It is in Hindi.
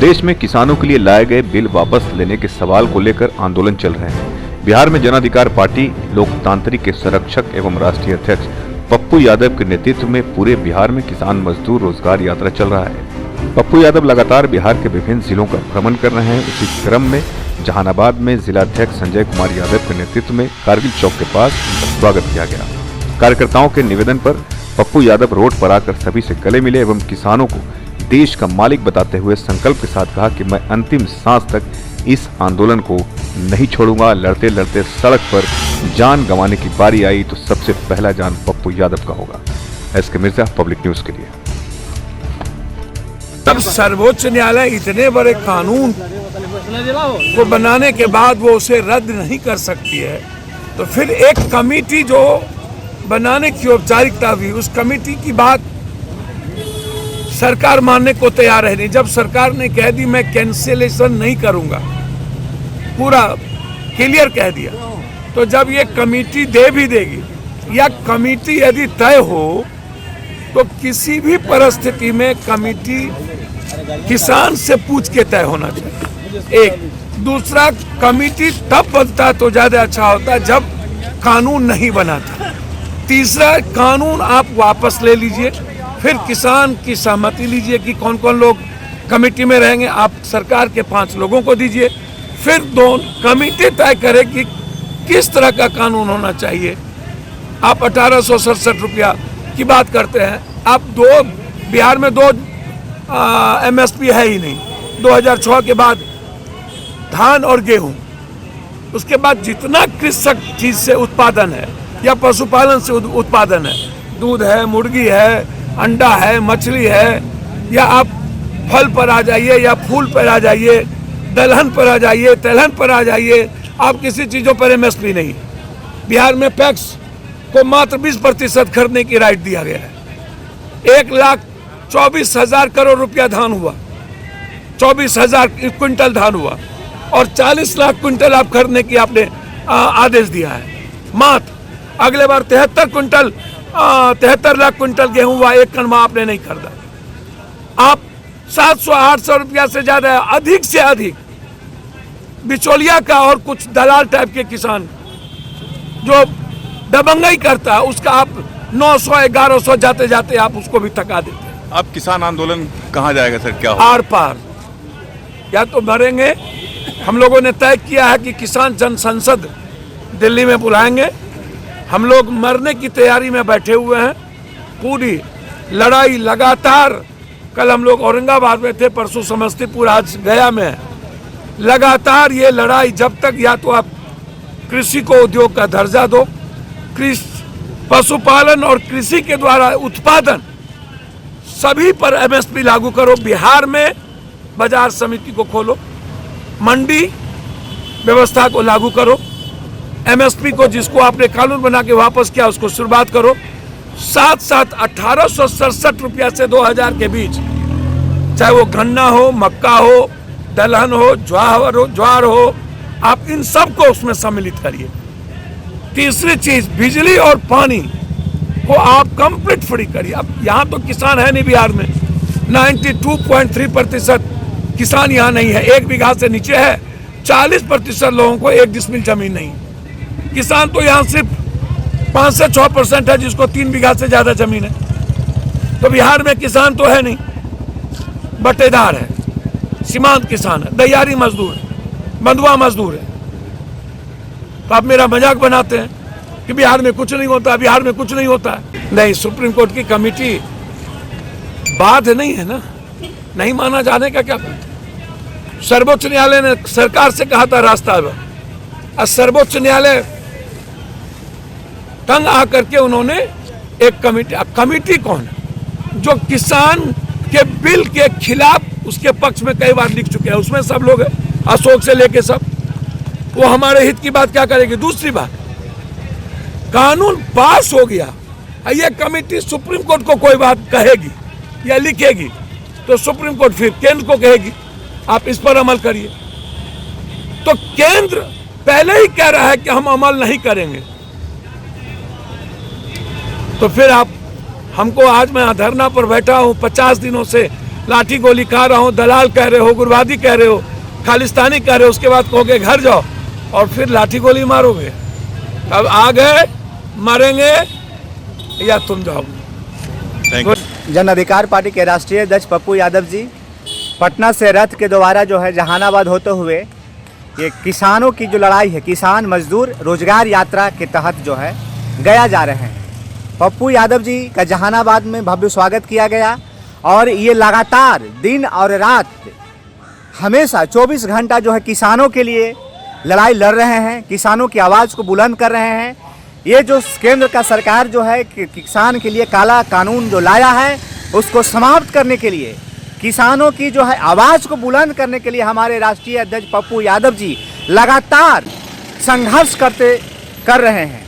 देश में किसानों के लिए लाए गए बिल वापस लेने के सवाल को लेकर आंदोलन चल रहे हैं। बिहार में जन अधिकार पार्टी लोकतांत्रिक के संरक्षक एवं राष्ट्रीय अध्यक्ष पप्पू यादव के नेतृत्व में पूरे बिहार में किसान मजदूर रोजगार यात्रा चल रहा है। पप्पू यादव लगातार बिहार के विभिन्न जिलों का भ्रमण कर रहे हैं। इसी क्रम में जहानाबाद में जिलाध्यक्ष संजय कुमार यादव के नेतृत्व में कारगिल चौक के पास उनका स्वागत किया गया। कार्यकर्ताओं के निवेदन पर पप्पू यादव रोड पर आकर सभी से गले मिले एवं किसानों को देश का मालिक बताते हुए संकल्प के साथ कहा कि मैं अंतिम सांस तक इस आंदोलन को नहीं छोड़ूंगा। लड़ते लड़ते सड़क पर जान गंवाने की बारी आई तो सबसे पहला जान पप्पू यादव का होगा। एसके मिर्जा, पब्लिक न्यूज के लिए। तब सर्वोच्च न्यायालय इतने बड़े कानून को बनाने के बाद वो उसे रद्द नहीं कर सकती है, तो फिर एक कमेटी जो बनाने की औपचारिकता हुई, उस कमेटी की बात सरकार मानने को तैयार है नहीं। जब सरकार ने कह दी मैं कैंसिलेशन नहीं करूंगा, पूरा क्लियर कह दिया, तो जब ये कमेटी दे भी देगी या कमेटी यदि तय हो तो किसी भी परिस्थिति में कमेटी किसान से पूछ के तय होना चाहिए। एक दूसरा, कमेटी तब बनता तो ज्यादा अच्छा होता जब कानून नहीं बनाता। तीसरा, कानून आप वापस ले लीजिए, फिर किसान की सहमति लीजिए कि कौन कौन लोग कमेटी में रहेंगे। आप सरकार के 5 लोगों को दीजिए, फिर कमेटी तय करे कि किस तरह का कानून होना चाहिए। आप 1867 रुपया की बात करते हैं, आप बिहार में 2 MSP है ही नहीं। 2006 के बाद धान और गेहूं, उसके बाद जितना कृषक चीज से उत्पादन है या पशुपालन से उत्पादन है, दूध है, मुर्गी है, अंडा है, मछली है, या आप फल पर आ जाइए या फूल पर आ जाइए, दलहन पर आ जाइए, तेलहन पर आ जाइए, आप किसी चीज़ों पर MSP नहीं। बिहार में पैक्स को मात्र 20% खरीदने की राइट दिया गया है। 1,24,000 करोड़ रुपया धान हुआ, 24,000 क्विंटल धान हुआ और 40 लाख क्विंटल आप खरीदने की आपने आदेश दिया है मात्र। अगले बार 73 लाख क्विंटल गेहूं हुआ, 1 कनवा आपने नहीं खरीदा। आप 700-800 रुपया से ज्यादा, अधिक से अधिक बिचौलिया का और कुछ दलाल टाइप के किसान जो दबंगई करता है, उसका आप 900-1100 जाते जाते आप उसको भी थका देते हैं। अब किसान आंदोलन कहाँ जाएगा सर, क्या आर पार, या तो मरेंगे। हम लोगों ने तय किया है कि किसान जन संसद दिल्ली में बुलाएंगे। हम लोग मरने की तैयारी में बैठे हुए हैं। पूरी लड़ाई लगातार, कल हम लोग औरंगाबाद में थे, परसों समस्तीपुर, आज गया में है। लगातार ये लड़ाई जब तक या तो आप कृषि को उद्योग का दर्जा दो, पशुपालन और कृषि के द्वारा उत्पादन सभी पर MSP लागू करो। बिहार में बाजार समिति को खोलो, मंडी व्यवस्था को लागू करो, MSP को जिसको आपने कानून बना के वापस किया उसको शुरुआत करो। साथ 1867 रुपया से 2000 के बीच, चाहे वो गन्ना हो, मक्का हो, दलहन हो, ज्वार हो, आप इन सब को उसमें सम्मिलित करिए। तीसरी चीज, बिजली और पानी को आप कंप्लीट फ्री करिए। अब यहाँ तो किसान है नहीं बिहार में, 92.3% किसान यहाँ नहीं है। 1 बीघा से नीचे है, 40% लोगों को 1 डिसमिल जमीन नहीं। किसान तो यहाँ सिर्फ 5 से 6% है जिसको 3 बीघा से ज्यादा जमीन है। तो बिहार में किसान तो है नहीं, बटेदार है, सीमांत किसान है, दैयारी मजदूर है, बंधुआ मजदूर है। तो आप मेरा मजाक बनाते हैं कि बिहार में कुछ नहीं होता, बिहार में कुछ नहीं होता है। नहीं, सुप्रीम कोर्ट की कमेटी बात नहीं है ना, नहीं माना जाने का क्या। सर्वोच्च न्यायालय ने सरकार से कहा था रास्ता, और सर्वोच्च न्यायालय तंग आकर के उन्होंने एक कमेटी कौन है जो किसान के बिल के खिलाफ उसके पक्ष में कई बार लिख चुके हैं, उसमें सब लोग हैं, अशोक से लेके सब। वो हमारे हित की बात क्या करेगी। दूसरी बात, कानून पास हो गया, ये कमेटी सुप्रीम कोर्ट को कोई बात कहेगी या लिखेगी तो सुप्रीम कोर्ट फिर केंद्र को कहेगी आप इस पर अमल करिए। तो केंद्र पहले ही कह रहा है कि हम अमल नहीं करेंगे, तो फिर आप हमको, आज मैं धरना पर बैठा हूं 50 दिनों से, लाठी गोली खा रहा हूँ, दलाल कह रहे हो, उग्रवादी कह रहे हो, खालिस्तानी कह रहे हो, उसके बाद कहोगे घर जाओ और फिर लाठी गोली मारोगे। अब आ गए, मरेंगे या तुम जाओ। जन अधिकार पार्टी के राष्ट्रीय अध्यक्ष पप्पू यादव जी पटना से रथ के द्वारा जो है जहानाबाद होते हुए ये किसानों की जो लड़ाई है, किसान मजदूर रोजगार यात्रा के तहत जो है गया जा रहे हैं। पप्पू यादव जी का जहानाबाद में भव्य स्वागत किया गया और ये लगातार दिन और रात हमेशा 24 घंटा जो है किसानों के लिए लड़ाई लड़ रहे हैं, किसानों की आवाज़ को बुलंद कर रहे हैं। ये जो केंद्र का सरकार जो है किसान के लिए काला कानून जो लाया है उसको समाप्त करने के लिए, किसानों की जो है आवाज़ को बुलंद करने के लिए हमारे राष्ट्रीय अध्यक्ष पप्पू यादव जी लगातार संघर्ष कर रहे हैं।